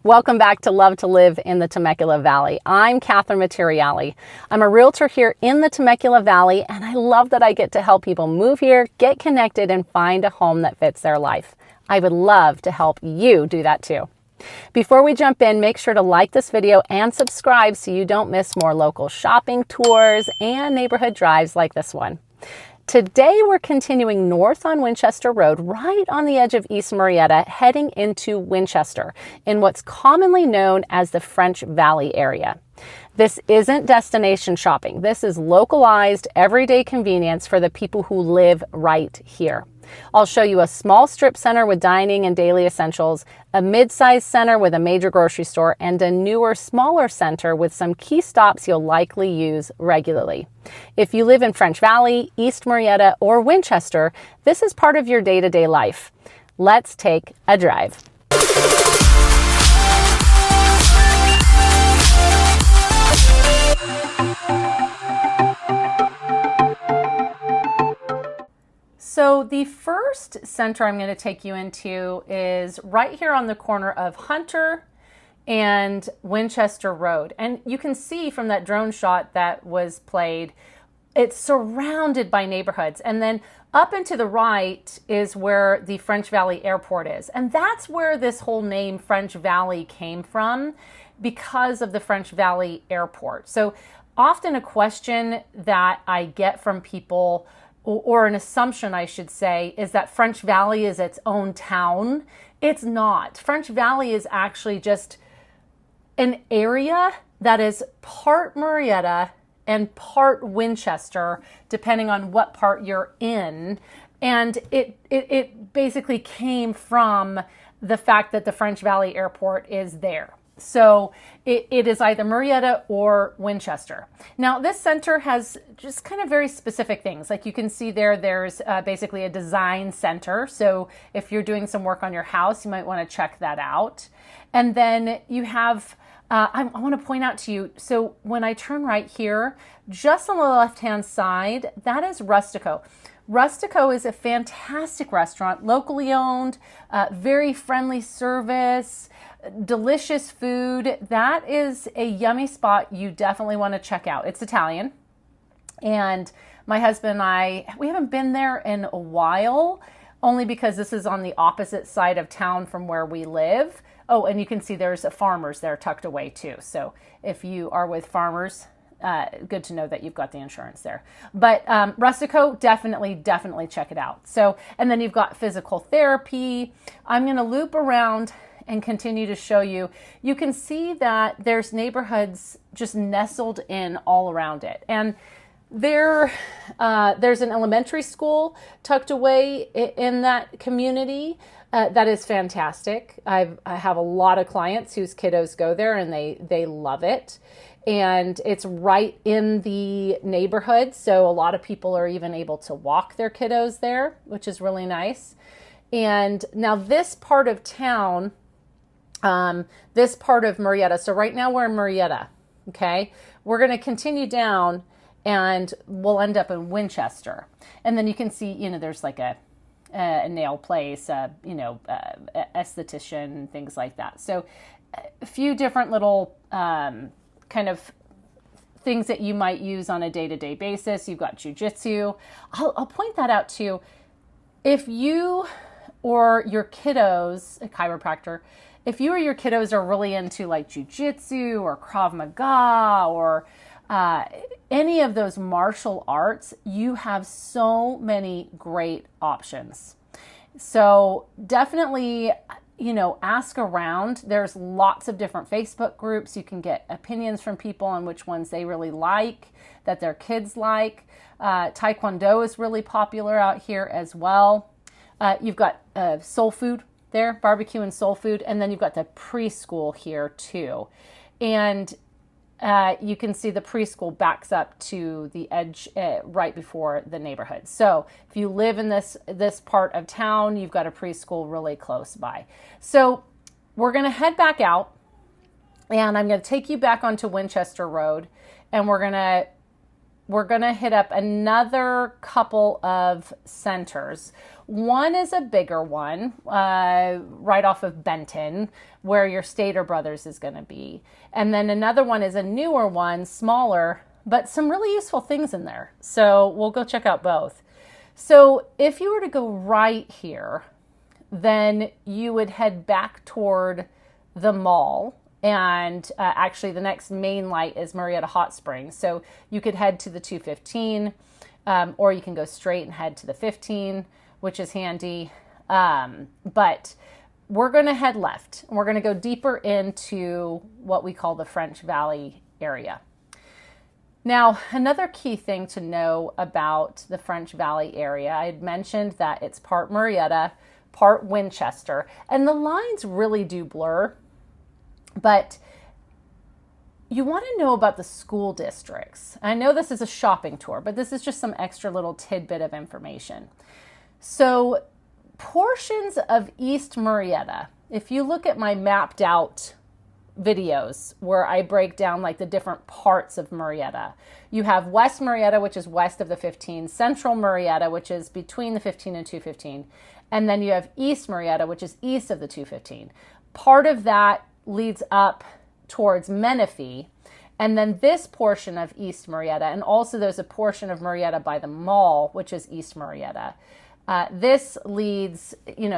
Welcome back to Love to Live in the Temecula Valley. I'm Catherine Materiali. I'm a realtor here in the Temecula Valley, and I love that I get to help people move here, get connected, and find a home that fits their life. I would love to help you do that too. Before we jump in, make sure to like this video and subscribe so you don't miss more local shopping tours and neighborhood drives like this one. Today, we're continuing north on Winchester Road, right on the edge of East Murrieta, heading into Winchester, in what's commonly known as the French Valley area. This isn't destination shopping. This is localized, everyday convenience for the people who live right here. I'll show you a small strip center with dining and daily essentials, a mid-sized center with a major grocery store, and a newer, smaller center with some key stops you'll likely use regularly. If you live in French Valley, East Murrieta, or Winchester, this is part of your day-to-day life. Let's take a drive. So the first center I'm going to take you into is right here on the corner of Hunter and Winchester Road. And you can see from that drone shot that was played, it's surrounded by neighborhoods. And then up and to the right is where the French Valley Airport is. And that's where this whole name French Valley came from, because of the French Valley Airport. So often a question that I get from people, or an assumption I should say, is that French Valley is its own town. It's not. French Valley is actually just an area that is part Murrieta and part Winchester, depending on what part you're in. And it basically came from the fact that the French Valley Airport is there. So it is either Murrieta or Winchester. Now, this center has just kind of very specific things. Like you can see there's basically a design center. So if you're doing some work on your house, you might want to check that out. And then you have, I want to point out to you, so when I turn right here, just on the left-hand side, that is Rustico. Rustico is a fantastic restaurant, locally owned, very friendly service, delicious food. That is a yummy spot you definitely want to check out. It's Italian. And my husband and I, we haven't been there in a while, only because this is on the opposite side of town from where we live. Oh, and you can see there's a Farmers there tucked away too. So if you are with Farmers, good to know that you've got the insurance there. But Rustico, definitely check it out. So, and then you've got physical therapy. I'm going to loop around and continue to show you. You can see that there's neighborhoods just nestled in all around it. And there's an elementary school tucked away in that community. That is fantastic. I have a lot of clients whose kiddos go there and they love it. And it's right in the neighborhood, so a lot of people are even able to walk their kiddos there, which is really nice. And now this part of town, this part of Murrieta, so right now we're in Murrieta, okay? We're going to continue down and we'll end up in Winchester. And then you can see, there's like a nail place, esthetician, things like that. So a few different little kind of things that you might use on a day-to-day basis. You've got jujitsu. I'll point that out too. If you or your kiddos, a chiropractor, if you or your kiddos are really into like jujitsu or Krav Maga or any of those martial arts, you have so many great options. So definitely, ask around. There's lots of different Facebook groups. You can get opinions from people on which ones they really like, that their kids like. Taekwondo is really popular out here as well. You've got soul food there, barbecue and soul food, and then you've got the preschool here too. And you can see the preschool backs up to the edge right before the neighborhood. So if you live in this part of town, you've got a preschool really close by. So we're going to head back out, and I'm going to take you back onto Winchester Road, and we're going to we're going to hit up another couple of centers. One is a bigger one, right off of Benton, where your Stater Brothers is going to be. And then another one is a newer one, smaller, but some really useful things in there. So we'll go check out both. So if you were to go right here, then you would head back toward the mall. And actually the next main light is Murrieta Hot Springs. So you could head to the 215, or you can go straight and head to the 15, which is handy. But we're going to head left. And we're going to go deeper into what we call the French Valley area. Now, another key thing to know about the French Valley area, I had mentioned that it's part Murrieta, part Winchester, and the lines really do blur. But you want to know about the school districts. I know this is a shopping tour, but this is just some extra little tidbit of information. So portions of East Murrieta, if you look at my mapped out videos where I break down like the different parts of Murrieta, you have West Murrieta, which is west of the 15, Central Murrieta, which is between the 15 and 215, and then you have East Murrieta, which is east of the 215. Part of that leads up towards Menifee, and then this portion of East Murrieta, and also there's a portion of Murrieta by the mall, which is East Murrieta. This leads,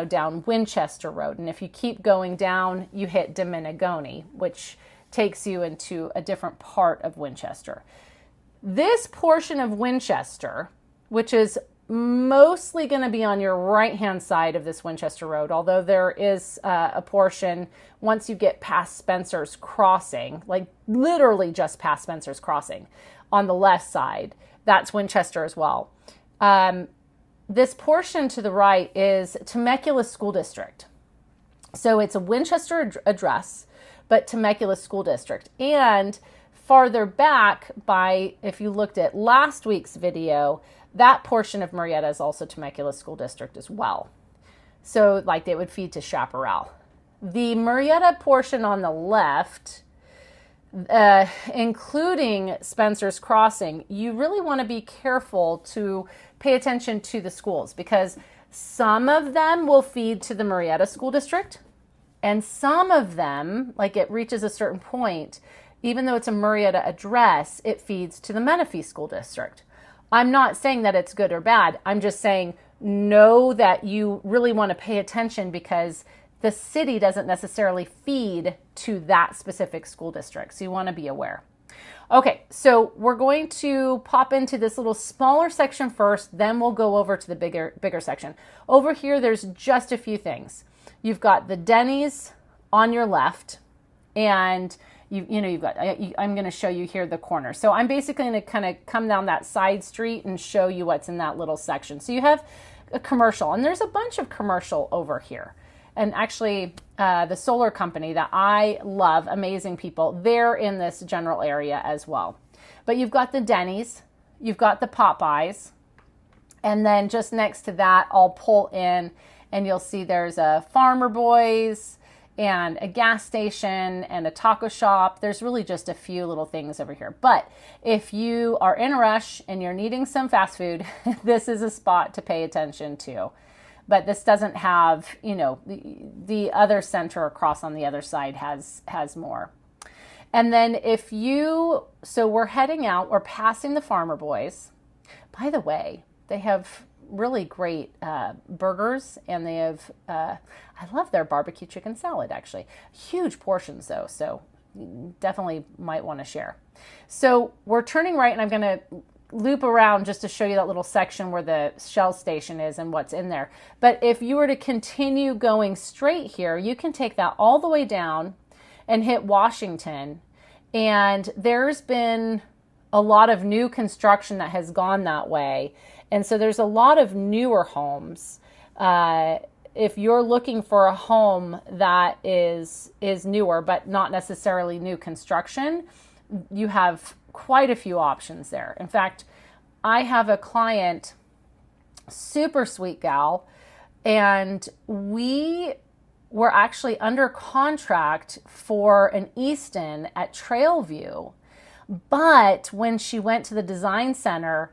down Winchester Road, and if you keep going down, you hit Dominigoni, which takes you into a different part of Winchester. This portion of Winchester, which is mostly going to be on your right-hand side of this Winchester Road, although there is a portion once you get past Spencer's Crossing, like literally just past Spencer's Crossing on the left side. That's Winchester as well. This portion to the right is Temecula School District. So it's a Winchester address, but Temecula School District. And farther back if you looked at last week's video, that portion of Murrieta is also Temecula School District as well. So like they would feed to Chaparral. The Murrieta portion on the left, including Spencer's Crossing, you really want to be careful to pay attention to the schools because some of them will feed to the Murrieta School District, and some of them, like it reaches a certain point, even though it's a Murrieta address, it feeds to the Menifee School District. I'm not saying that it's good or bad. I'm just saying know that you really want to pay attention because the city doesn't necessarily feed to that specific school district. So you want to be aware. Okay, so we're going to pop into this little smaller section first, then we'll go over to the bigger section. Over here, there's just a few things. You've got the Denny's on your left, and you've got, I'm going to show you here the corner. So I'm basically going to kind of come down that side street and show you what's in that little section. So you have a commercial, and there's a bunch of commercial over here. And actually, the solar company that I love, amazing people, they're in this general area as well. But you've got the Denny's, you've got the Popeyes, and then just next to that, I'll pull in and you'll see there's a Farmer Boys and a gas station and a taco shop. There's really just a few little things over here. But if you are in a rush and you're needing some fast food, this is a spot to pay attention to. But this doesn't have, the other center across on the other side has more. And then so we're heading out, we're passing the Farmer Boys. By the way, they have really great burgers, and they have, I love their barbecue chicken salad, actually. Huge portions though, so definitely might want to share. So we're turning right, and I'm going to loop around just to show you that little section where the Shell station is and what's in there. But if you were to continue going straight here, you can take that all the way down and hit Washington. And there's been a lot of new construction that has gone that way. And so there's a lot of newer homes. If you're looking for a home that is newer, but not necessarily new construction, you have quite a few options there. In fact, I have a client, super sweet gal, and we were actually under contract for an Easton at Trailview, But when she went to the design center,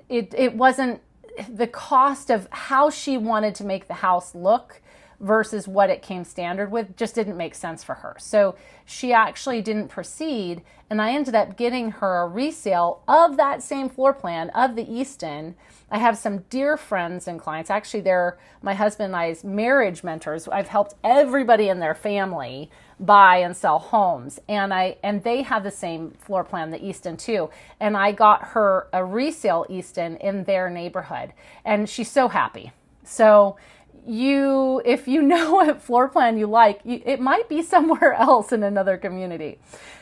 it wasn't the cost of how she wanted to make the house look versus what it came standard with just didn't make sense for her. So she actually didn't proceed, and I ended up getting her a resale of that same floor plan of the Easton. I have some dear friends and clients. Actually, they're my husband and I's marriage mentors. I've helped everybody in their family buy and sell homes, and they have the same floor plan, the Easton too. And I got her a resale Easton in their neighborhood, and she's so happy. So if you know what floor plan you like, it might be somewhere else in another community.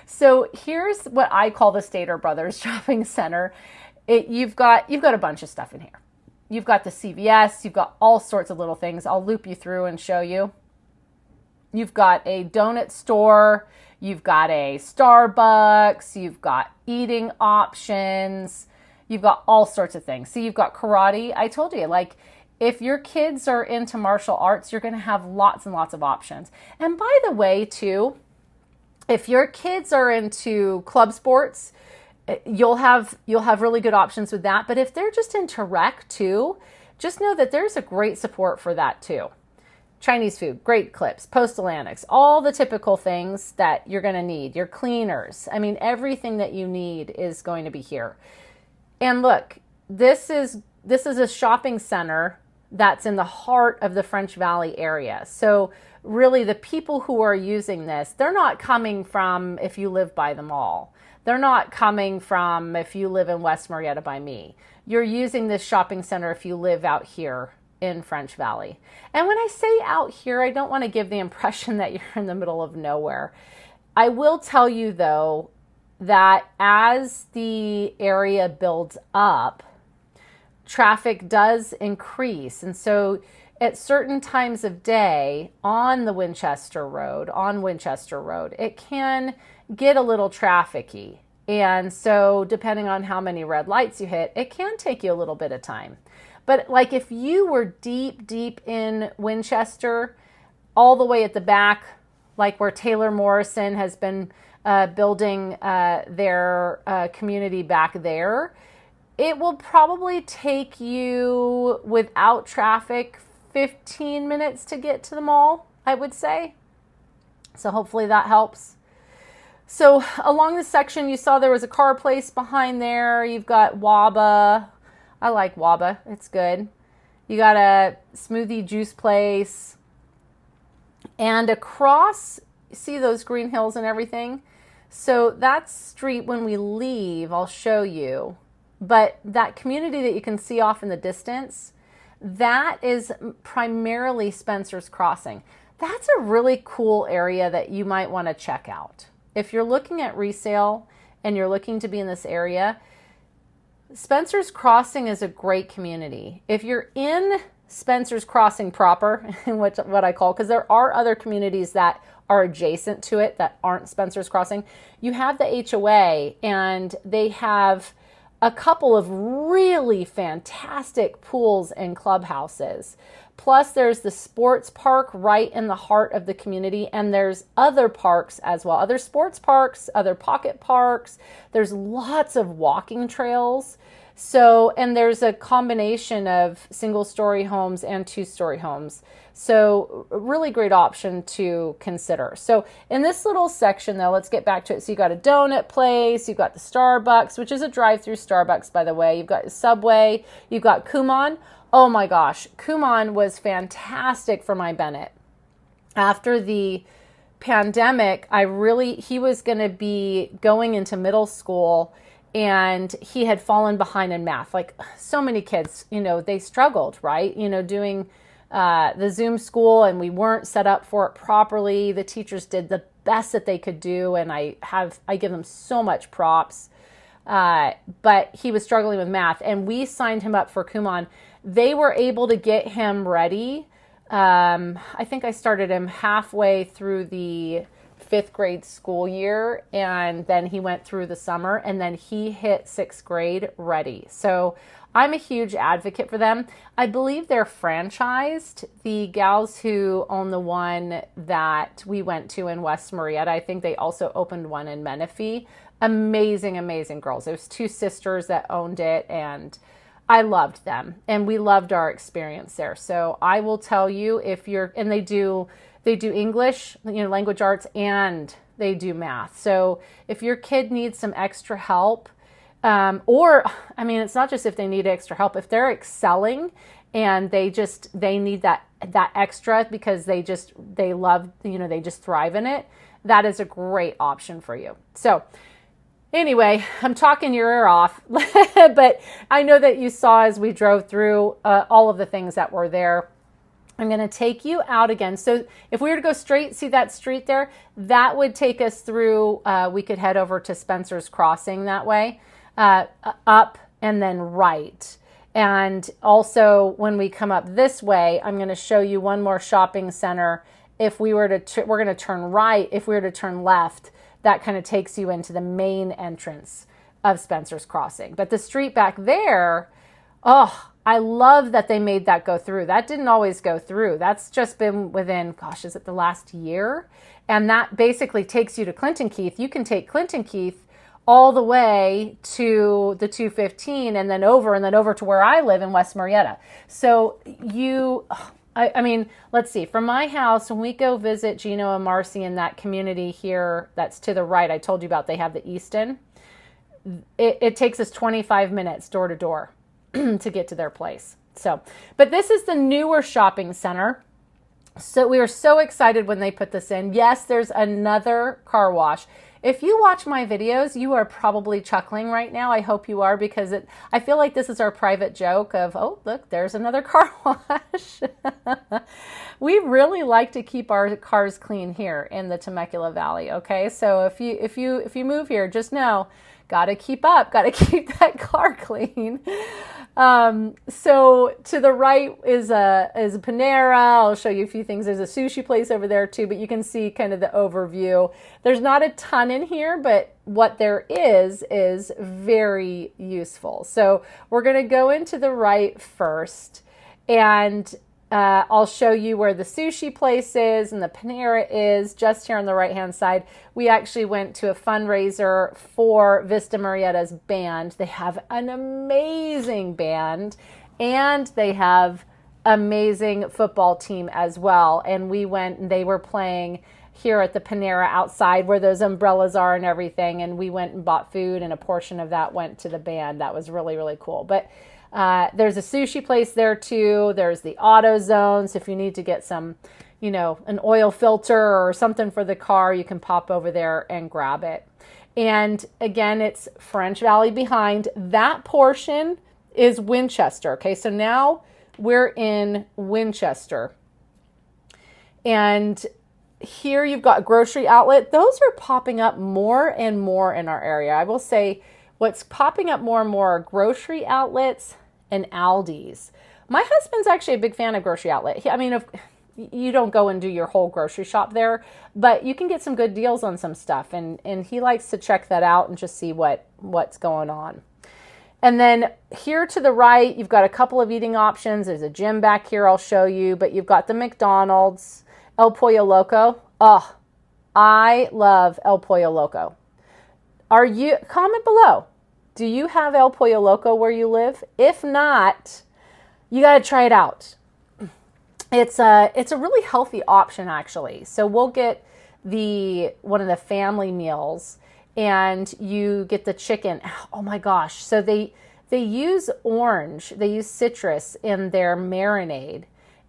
So here's what I call the Stater Brothers Shopping Center. You've got a bunch of stuff in here. You've got the CVS, you've got all sorts of little things. I'll loop you through and show you. You've got a donut store, you've got a Starbucks, you've got eating options, you've got all sorts of things. So you've got karate. I told you, like, if your kids are into martial arts, you're going to have lots and lots of options. And by the way, too, if your kids are into club sports, you'll have really good options with that. But if they're just into rec too, just know that there's a great support for that too. Chinese food, great clips, Postal Annex, all the typical things that you're going to need. Your cleaners, I mean, everything that you need is going to be here. And look, this is a shopping center that's in the heart of the French Valley area. So really the people who are using this, they're not coming from if you live by the mall. They're not coming from if you live in West Murrieta by me. You're using this shopping center if you live out here in French Valley. And when I say out here, I don't want to give the impression that you're in the middle of nowhere. I will tell you though that as the area builds up, traffic does increase. And so at certain times of day on Winchester Road, it can get a little trafficky. And so depending on how many red lights you hit, it can take you a little bit of time. But like if you were deep in Winchester, all the way at the back, like where Taylor Morrison has been building their community back there, it will probably take you, without traffic, 15 minutes to get to the mall, I would say. So hopefully that helps. So along this section, you saw there was a car place behind there. You've got Waba. I like Waba. It's good. You got a smoothie juice place. And across, see those green hills and everything? So that street, when we leave, I'll show you. But that community that you can see off in the distance, that is primarily Spencer's Crossing. That's a really cool area that you might want to check out. If you're looking at resale and you're looking to be in this area, Spencer's Crossing is a great community. If you're in Spencer's Crossing proper, what I call, because there are other communities that are adjacent to it that aren't Spencer's Crossing, you have the HOA, and they have a couple of really fantastic pools and clubhouses. Plus there's the sports park right in the heart of the community, and there's other parks as well, other sports parks, other pocket parks. There's lots of walking trails. So, and there's a combination of single-story homes and two-story homes. So really great option to consider. So in this little section though, let's get back to it. So you got a donut place, you've got the Starbucks, which is a drive-through Starbucks, by the way. You've got Subway, you've got Kumon. Oh my gosh, Kumon was fantastic for my Bennett. After the pandemic, he was going to be going into middle school, and he had fallen behind in math. Like so many kids, they struggled, right? Doing the Zoom school, and we weren't set up for it properly. The teachers did the best that they could do, and I give them so much props. But he was struggling with math, and we signed him up for Kumon. They were able to get him ready. I think I started him halfway through the 5th grade school year, and then he went through the summer, and then he hit 6th grade ready. So I'm a huge advocate for them. I believe they're franchised. The gals who own the one that we went to in West Murrieta, I think they also opened one in Menifee. Amazing, amazing girls. There's two sisters that owned it, and I loved them, and we loved our experience there. So I will tell you, if you're, and they do English, language arts, and they do math. So if your kid needs some extra help, it's not just if they need extra help, if they're excelling and they need that extra because they love, they just thrive in it, that is a great option for you. So anyway, I'm talking your ear off, but I know that you saw as we drove through all of the things that were there. I'm going to take you out again. So if we were to go straight, see that street there, that would take us through, we could head over to Spencer's Crossing that way, up and then right. And also when we come up this way, I'm going to show you one more shopping center. If we were to, we're going to turn right. If we were to turn left, that kind of takes you into the main entrance of Spencer's Crossing. But the street back there, oh, I love that they made that go through. That didn't always go through. That's just been within, is it the last year? And that basically takes you to Clinton Keith. You can take Clinton Keith all the way to the 215 and then over to where I live in West Murrieta. So let's see. From my house, when we go visit Gino and Marcy in that community here that's to the right, I told you about, they have the Easton. It takes us 25 minutes door to door to get to their place. So, but this is the newer shopping center. So we were so excited when they put this in. Yes, there's another car wash. If you watch my videos, you are probably chuckling right now. I hope you are, because I feel like this is our private joke of, oh, look, there's another car wash. We really like to keep our cars clean here in the Temecula Valley. Okay. So if you move here, just know, got to keep that car clean. So to the right is a Panera. I'll show you a few things. There's a sushi place over there too, but you can see kind of the overview. There's not a ton in here, but what there is very useful. So we're going to go into the right first, and I'll show you where the sushi place is and the Panera is just here on the right-hand side. We actually went to a fundraiser for Vista Murrieta's band. They have an amazing band, and they have amazing football team as well. And we went, and they were playing here at the Panera outside where those umbrellas are and everything. And we went and bought food, and a portion of that went to the band. That was really, really cool. But there's a sushi place there too. There's the AutoZone. So if you need to get some, an oil filter or something for the car, you can pop over there and grab it. And again, it's French Valley behind. That portion is Winchester. Okay, so now we're in Winchester. And here you've got grocery outlet. Those are popping up more and more in our area. I will say what's popping up more and more are grocery outlets and Aldi's. My husband's actually a big fan of grocery outlet. You don't go and do your whole grocery shop there, but you can get some good deals on some stuff, and he likes to check that out and just see what's going on. And then here to the right, you've got a couple of eating options. There's a gym back here I'll show you, but you've got the McDonald's, El Pollo Loco. Oh, I love El Pollo Loco. Comment below. Do you have El Pollo Loco where you live? If not, you got to try it out. It's a really healthy option, actually. So we'll get one of the family meals, and you get the chicken. Oh my gosh. So they use orange, they use citrus in their marinade.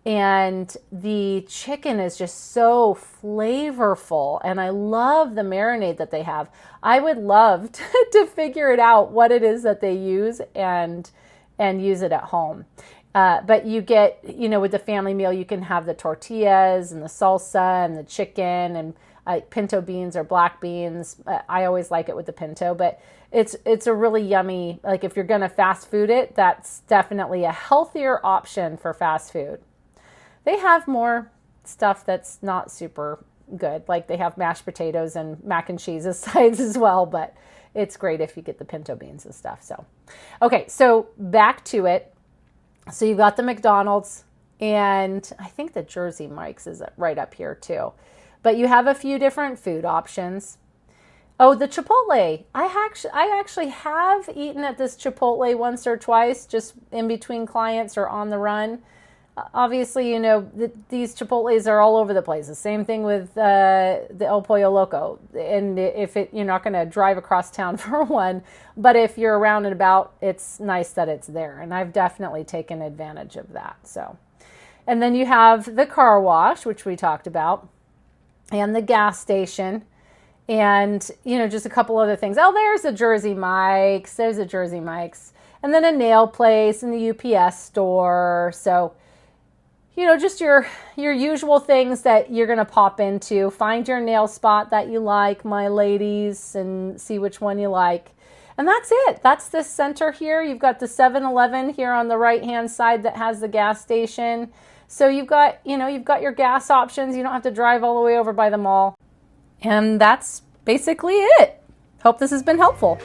And the chicken is just so flavorful, and I love the marinade that they have. I would love to figure it out what it is that they use and use it at home. But you get, with the family meal, you can have the tortillas and the salsa and the chicken and pinto beans or black beans. I always like it with the pinto, but it's a really yummy, like if you're going to fast food it, that's definitely a healthier option for fast food. They have more stuff that's not super good. Like they have mashed potatoes and mac and cheese as sides as well, but it's great if you get the pinto beans and stuff. So, okay, so back to it. So you've got the McDonald's, and I think the Jersey Mike's is right up here too. But you have a few different food options. Oh, the Chipotle. I actually have eaten at this Chipotle once or twice, just in between clients or on the run. Obviously, you know, these Chipotles are all over the place. The same thing with the El Pollo Loco. And you're not going to drive across town for one, but if you're around and about, it's nice that it's there. And I've definitely taken advantage of that. So, and then you have the car wash, which we talked about, and the gas station. And, you know, just a couple other things. Oh, there's a Jersey Mike's. There's a Jersey Mike's. And then a nail place and the UPS store. So, you know, just your usual things that you're going to pop into. Find your nail spot that you like, my ladies, and see which one you like. And that's it. That's this center here. You've got the 7-Eleven here on the right-hand side that has the gas station. So you've got your gas options. You don't have to drive all the way over by the mall. And that's basically it. Hope this has been helpful.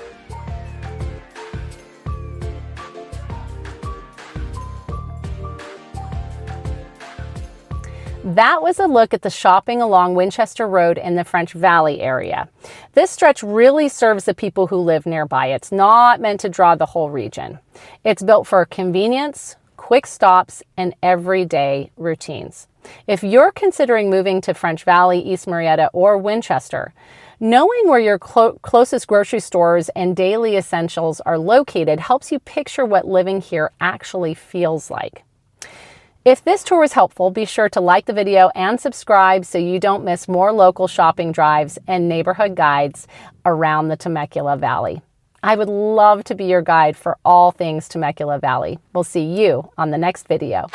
That was a look at the shopping along Winchester Road in the French Valley area. This stretch really serves the people who live nearby. It's not meant to draw the whole region. It's built for convenience, quick stops, and everyday routines. If you're considering moving to French Valley, East Murrieta, or Winchester, knowing where your closest grocery stores and daily essentials are located helps you picture what living here actually feels like. If this tour was helpful, be sure to like the video and subscribe so you don't miss more local shopping drives and neighborhood guides around the Temecula Valley. I would love to be your guide for all things Temecula Valley. We'll see you on the next video.